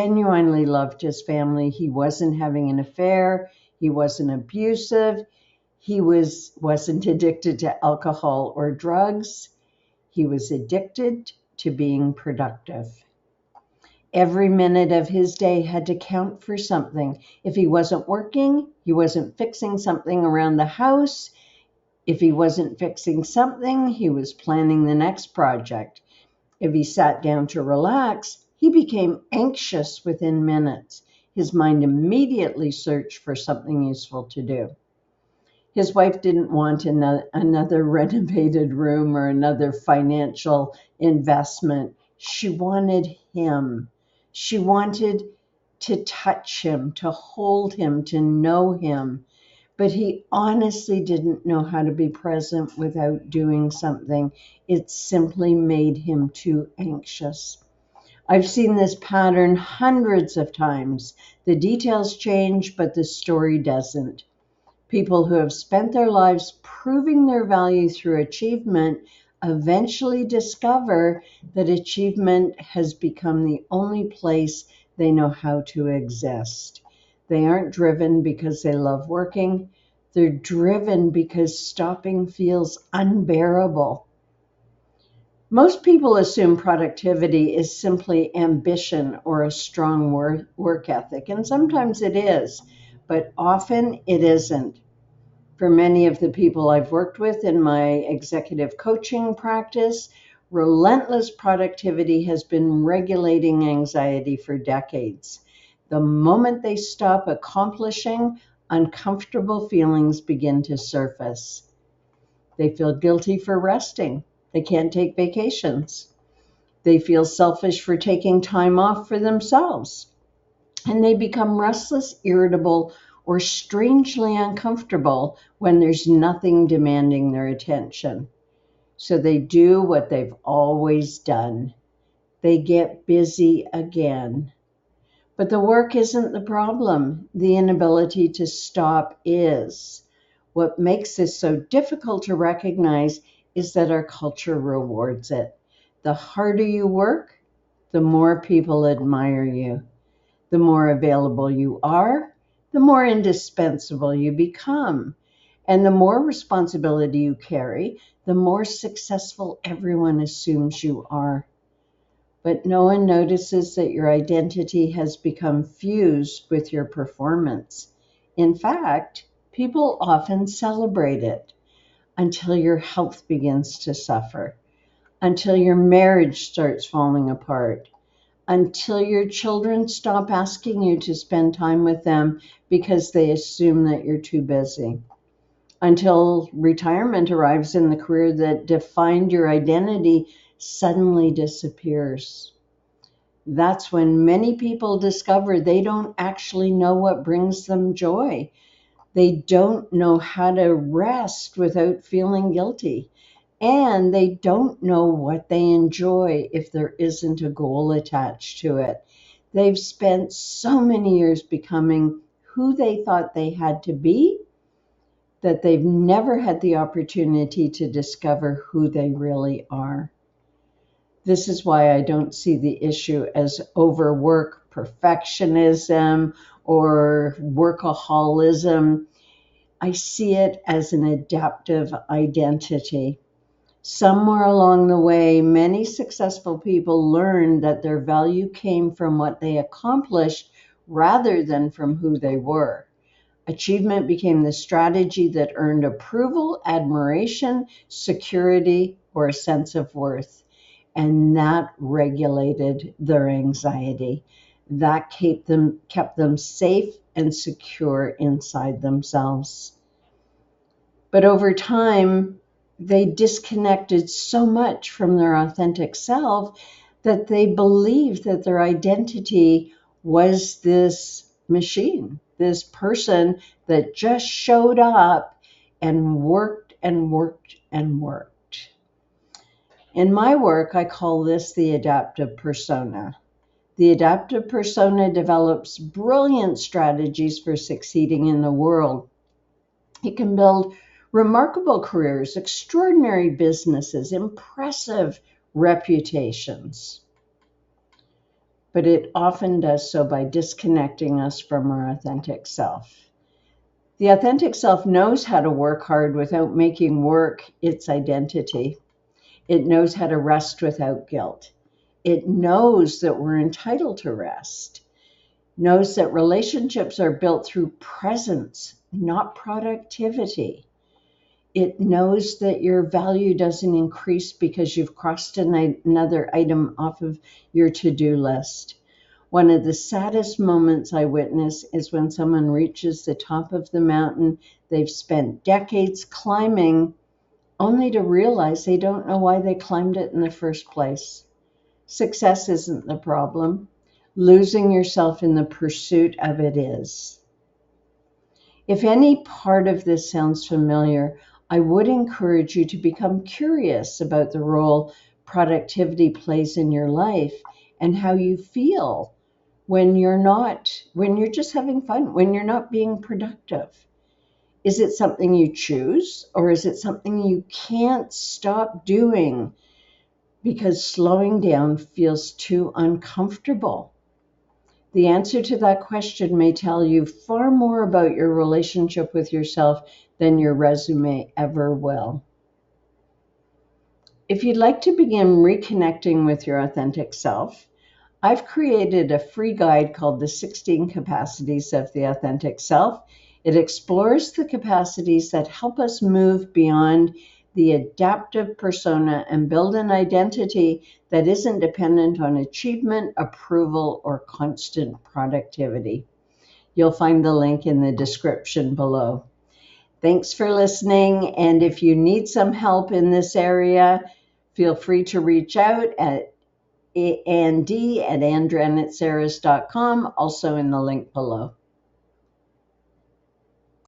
genuinely loved his family. He wasn't having an affair. He wasn't abusive. He wasn't addicted to alcohol or drugs. He was addicted to being productive. Every minute of his day had to count for something. If he wasn't working, he wasn't fixing something around the house. If he wasn't fixing something, he was planning the next project. If he sat down to relax, he became anxious within minutes. His mind immediately searched for something useful to do. His wife didn't want another renovated room or another financial investment. She wanted him. She wanted to touch him, to hold him, to know him. But he honestly didn't know how to be present without doing something. It simply made him too anxious. I've seen this pattern hundreds of times. The details change, but the story doesn't. People who have spent their lives proving their value through achievement eventually discover that achievement has become the only place they know how to exist. They aren't driven because they love working. They're driven because stopping feels unbearable. Most people assume productivity is simply ambition or a strong work ethic, and sometimes it is, but often it isn't. For many of the people I've worked with in my executive coaching practice, relentless productivity has been regulating anxiety for decades. The moment they stop accomplishing, uncomfortable feelings begin to surface. They feel guilty for resting. They can't take vacations. They feel selfish for taking time off for themselves. And they become restless, irritable, or strangely uncomfortable when there's nothing demanding their attention. So they do what they've always done. They get busy again. But the work isn't the problem. The inability to stop is. What makes this so difficult to recognize is that our culture rewards it. The harder you work, the more people admire you. The more available you are, the more indispensable you become. And the more responsibility you carry, the more successful everyone assumes you are. But no one notices that your identity has become fused with your performance. In fact, people often celebrate it until your health begins to suffer, until your marriage starts falling apart, until your children stop asking you to spend time with them because they assume that you're too busy, until retirement arrives and the career that defined your identity suddenly disappears. That's when many people discover they don't actually know what brings them joy. They don't know how to rest without feeling guilty. And they don't know what they enjoy if there isn't a goal attached to it. They've spent so many years becoming who they thought they had to be that they've never had the opportunity to discover who they really are. This is why I don't see the issue as overwork, perfectionism, or workaholism. I see it as an adaptive identity. Somewhere along the way, many successful people learned that their value came from what they accomplished rather than from who they were. Achievement became the strategy that earned approval, admiration, security, or a sense of worth. And that regulated their anxiety. That kept them safe and secure inside themselves. But over time, they disconnected so much from their authentic self that they believed that their identity was this machine, this person that just showed up and worked and worked and worked. In my work, I call this the adaptive persona. The adaptive persona develops brilliant strategies for succeeding in the world. It can build remarkable careers, extraordinary businesses, impressive reputations. but it often does so by disconnecting us from our authentic self. The authentic self knows how to work hard without making work its identity. It knows how to rest without guilt. It knows that we're entitled to rest, knows that relationships are built through presence, not productivity. It knows that your value doesn't increase because you've crossed another item off of your to-do list. One of the saddest moments I witness is when someone reaches the top of the mountain they've spent decades climbing, only to realize they don't know why they climbed it in the first place. Success isn't the problem. Losing yourself in the pursuit of it is. If any part of this sounds familiar, I would encourage you to become curious about the role productivity plays in your life and how you feel when you're just having fun, when you're not being productive. Is it something you choose, or is it something you can't stop doing because slowing down feels too uncomfortable? The answer to that question may tell you far more about your relationship with yourself than your resume ever will. If you'd like to begin reconnecting with your authentic self, I've created a free guide called The 16 Capacities of the Authentic Self. It explores the capacities that help us move beyond the adaptive persona and build an identity that isn't dependent on achievement, approval, or constant productivity. You'll find the link in the description below. Thanks for listening, and if you need some help in this area, feel free to reach out at and@Dranitsaris.com, also in the link below.